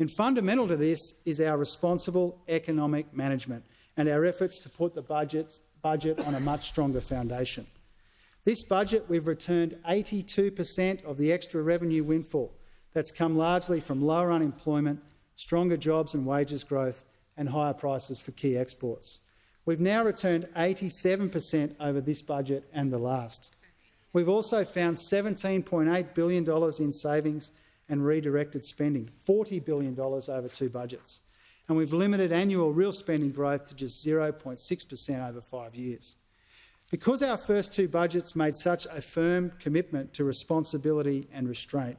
And fundamental to this is our responsible economic management and our efforts to put the budget on a much stronger foundation. This budget, we've returned 82% of the extra revenue windfall that's come largely from lower unemployment, stronger jobs and wages growth and higher prices for key exports. We've now returned 87% over this budget and the last. We've also found $17.8 billion in savings and redirected spending, $40 billion over 2 budgets. And we've limited annual real spending growth to just 0.6% over 5 years. Because our first 2 budgets made such a firm commitment to responsibility and restraint,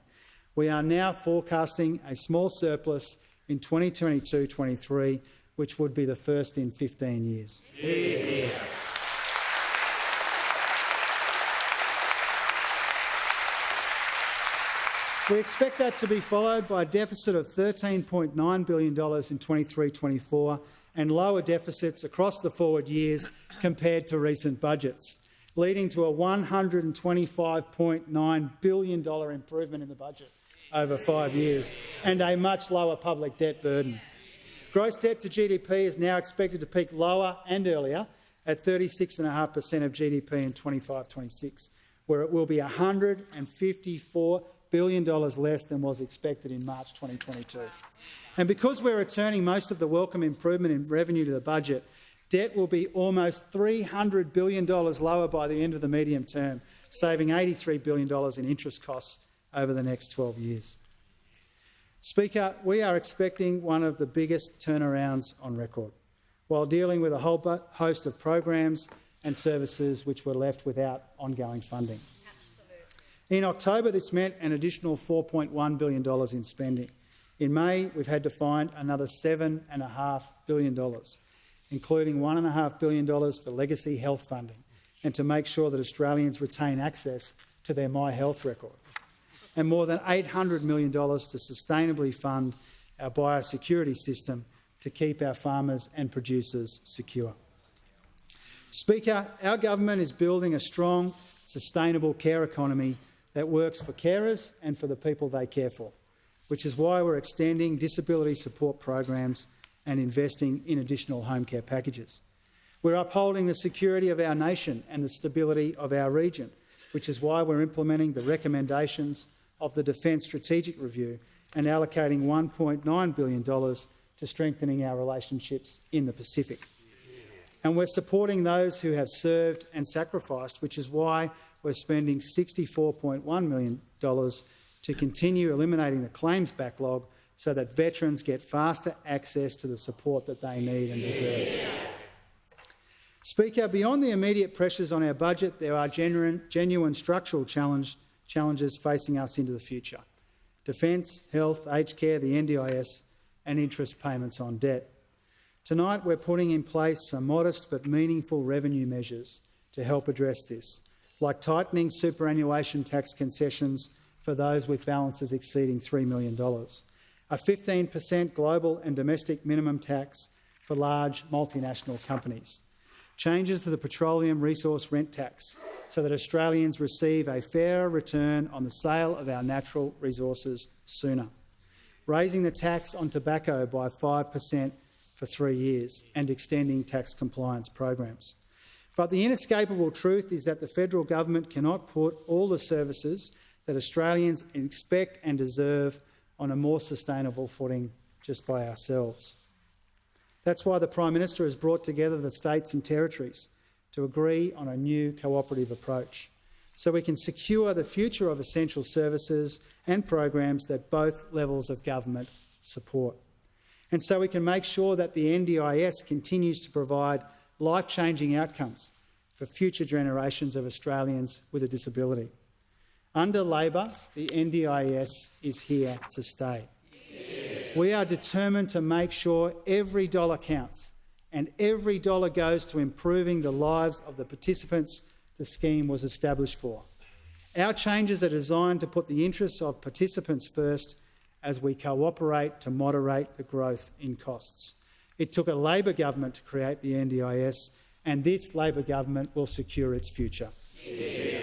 we are now forecasting a small surplus in 2022-23, which would be the first in 15 years. Yeah. We expect that to be followed by a deficit of $13.9 billion in 23-24 and lower deficits across the forward years compared to recent budgets, leading to a $125.9 billion improvement in the budget over 5 years and a much lower public debt burden. Gross debt to GDP is now expected to peak lower and earlier at 36.5% of GDP in 25-26, where it will be $154 billion less than was expected in March 2022. And because we're returning most of the welcome improvement in revenue to the budget, debt will be almost $300 billion lower by the end of the medium term, saving $83 billion in interest costs over the next 12 years. Speaker, we are expecting one of the biggest turnarounds on record, while dealing with a whole host of programs and services which were left without ongoing funding. In October, this meant an additional $4.1 billion in spending. In May, we've had to find another $7.5 billion, including $1.5 billion for legacy health funding and to make sure that Australians retain access to their My Health record, and more than $800 million to sustainably fund our biosecurity system to keep our farmers and producers secure. Speaker, our government is building a strong, sustainable care economy that works for carers and for the people they care for, which is why we're extending disability support programs and investing in additional home care packages. We're upholding the security of our nation and the stability of our region, which is why we're implementing the recommendations of the Defence Strategic Review and allocating $1.9 billion to strengthening our relationships in the Pacific. And we're supporting those who have served and sacrificed, which is why we're spending $64.1 million to continue eliminating the claims backlog so that veterans get faster access to the support that they need and deserve. Speaker, beyond the immediate pressures on our budget, there are genuine structural challenges facing us into the future: defence, health, aged care, the NDIS and interest payments on debt. Tonight we're putting in place some modest but meaningful revenue measures to help address this, like tightening superannuation tax concessions for those with balances exceeding $3 million, a 15% global and domestic minimum tax for large multinational companies, changes to the petroleum resource rent tax so that Australians receive a fairer return on the sale of our natural resources sooner, raising the tax on tobacco by 5% for 3 years and extending tax compliance programs. But the inescapable truth is that the federal government cannot put all the services that Australians expect and deserve on a more sustainable footing just by ourselves. That's why the Prime Minister has brought together the states and territories to agree on a new cooperative approach so we can secure the future of essential services and programs that both levels of government support. And so we can make sure that the NDIS continues to provide life-changing outcomes for future generations of Australians with a disability. Under Labor, the NDIS is here to stay. We are determined to make sure every dollar counts and every dollar goes to improving the lives of the participants the scheme was established for. Our changes are designed to put the interests of participants first as we cooperate to moderate the growth in costs. It took a Labor government to create the NDIS, and this Labor government will secure its future. Yeah.